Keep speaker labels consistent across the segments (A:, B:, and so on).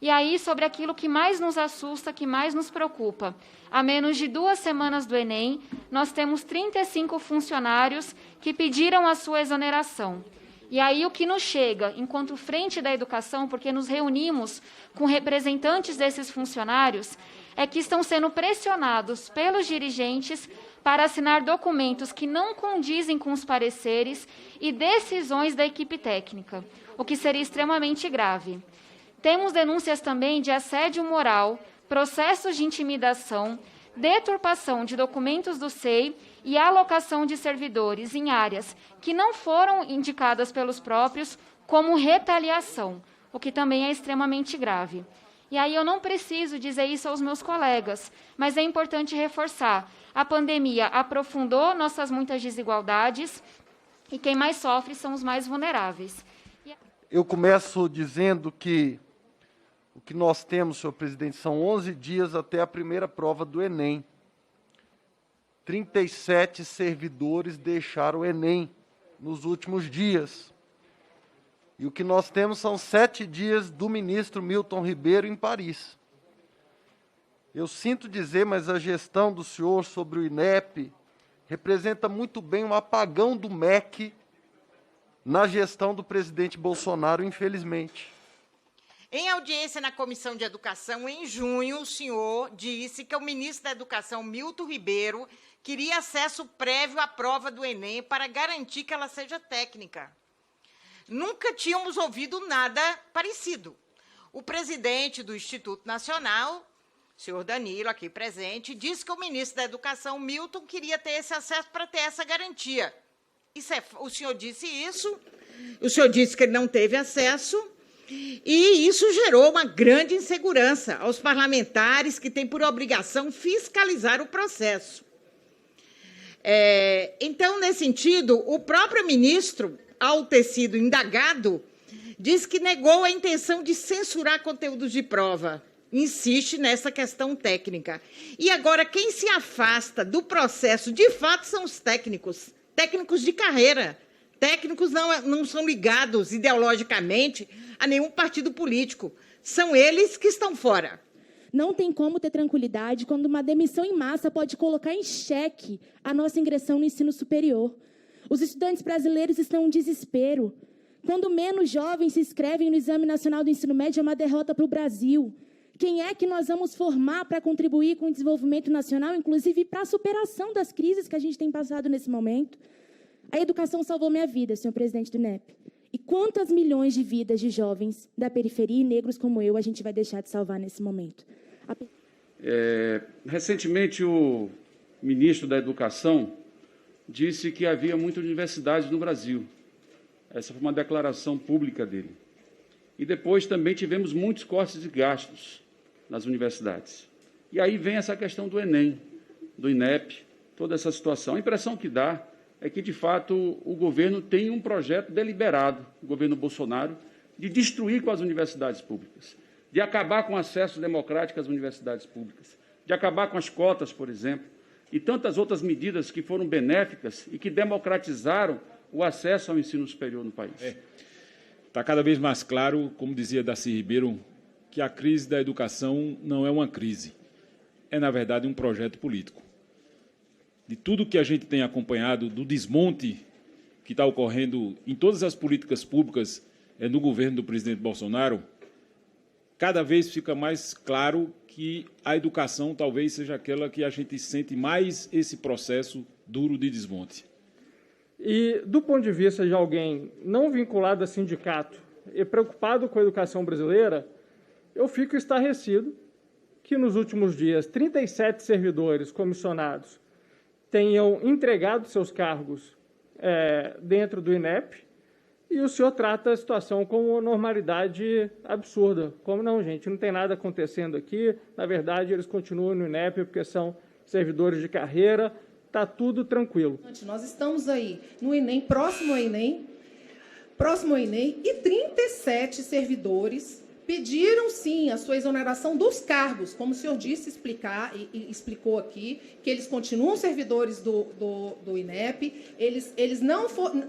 A: E aí, sobre aquilo que mais nos assusta, que mais nos preocupa. Há menos de 2 semanas do Enem, nós temos 35 funcionários que pediram a sua exoneração. E aí o que nos chega, enquanto Frente da Educação, porque nos reunimos com representantes desses funcionários, é que estão sendo pressionados pelos dirigentes para assinar documentos que não condizem com os pareceres e decisões da equipe técnica, o que seria extremamente grave. Temos denúncias também de assédio moral, processos de intimidação, deturpação de documentos do SEI e alocação de servidores em áreas que não foram indicadas pelos próprios como retaliação, o que também é extremamente grave. E aí eu não preciso dizer isso aos meus colegas, mas é importante reforçar. A pandemia aprofundou nossas muitas desigualdades e quem mais sofre são os mais vulneráveis.
B: Eu começo dizendo que o que nós temos, senhor presidente, são 11 dias até a primeira prova do Enem. 37 servidores deixaram o Enem nos últimos dias. E o que nós temos são 7 dias do ministro Milton Ribeiro em Paris. Eu sinto dizer, mas a gestão do senhor sobre o INEP representa muito bem um apagão do MEC na gestão do presidente Bolsonaro, infelizmente.
C: Em audiência na Comissão de Educação, em junho, o senhor disse que o ministro da Educação, Milton Ribeiro, queria acesso prévio à prova do Enem para garantir que ela seja técnica. Nunca tínhamos ouvido nada parecido. O presidente do Instituto Nacional, o senhor Danilo, aqui presente, disse que o ministro da Educação, Milton, queria ter esse acesso para ter essa garantia. O senhor disse isso, o senhor disse que ele não teve acesso, e isso gerou uma grande insegurança aos parlamentares que têm por obrigação fiscalizar o processo. Então, nesse sentido, o próprio ministro, ao ter sido indagado, diz que negou a intenção de censurar conteúdos de prova. Insiste nessa questão técnica. E agora, quem se afasta do processo, de fato, são os técnicos, técnicos de carreira. Técnicos não são ligados ideologicamente a nenhum partido político. São eles que estão fora.
D: Não tem como ter tranquilidade quando uma demissão em massa pode colocar em xeque a nossa ingressão no ensino superior. Os estudantes brasileiros estão em desespero. Quando menos jovens se inscrevem no Exame Nacional do Ensino Médio, é uma derrota para o Brasil. Quem é que nós vamos formar para contribuir com o desenvolvimento nacional, inclusive para a superação das crises que a gente tem passado nesse momento? A educação salvou minha vida, senhor presidente do INEP. E quantas milhões de vidas de jovens da periferia e negros como eu a gente vai deixar de salvar nesse momento?
E: Recentemente, o ministro da Educação disse que havia muitas universidades no Brasil. Essa foi uma declaração pública dele. E depois também tivemos muitos cortes de gastos nas universidades. E aí vem essa questão do Enem, do INEP, toda essa situação. A impressão que dá é que, de fato, o governo tem um projeto deliberado, o governo Bolsonaro, de destruir com as universidades públicas, de acabar com o acesso democrático às universidades públicas, de acabar com as cotas, por exemplo, e tantas outras medidas que foram benéficas e que democratizaram o acesso ao ensino superior no país.
F: Está cada vez mais claro, como dizia Darcy Ribeiro, que a crise da educação não é uma crise, é, na verdade, um projeto político. De tudo que a gente tem acompanhado, do desmonte que está ocorrendo em todas as políticas públicas no governo do presidente Bolsonaro, cada vez fica mais claro que a educação talvez seja aquela que a gente sente mais esse processo duro de desmonte.
G: E, do ponto de vista de alguém não vinculado a sindicato e preocupado com a educação brasileira, eu fico estarrecido que, nos últimos dias, 37 servidores comissionados tenham entregado seus cargos dentro do INEP, e o senhor trata a situação como uma normalidade absurda. Como não, gente? Não tem nada acontecendo aqui. Na verdade, eles continuam no INEP porque são servidores de carreira. Está tudo tranquilo.
H: Nós estamos aí no Enem, próximo ao Enem, e 37 servidores pediram, sim, a sua exoneração dos cargos, como o senhor disse, explicou aqui, que eles continuam servidores do INEP,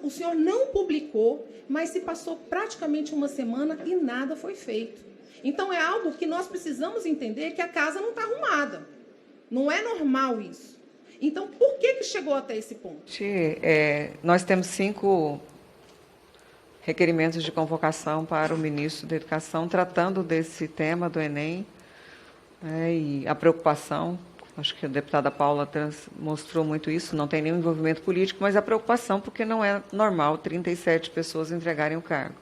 H: o senhor não publicou, mas se passou praticamente uma semana e nada foi feito. Então, é algo que nós precisamos entender que a casa não está arrumada. Não é normal isso. Então, por que chegou até esse ponto?
I: Nós temos 5 requerimentos de convocação para o ministro da Educação, tratando desse tema do Enem, e a preocupação, acho que a deputada Paula mostrou muito isso, não tem nenhum envolvimento político, mas a preocupação porque não é normal 37 pessoas entregarem o cargo.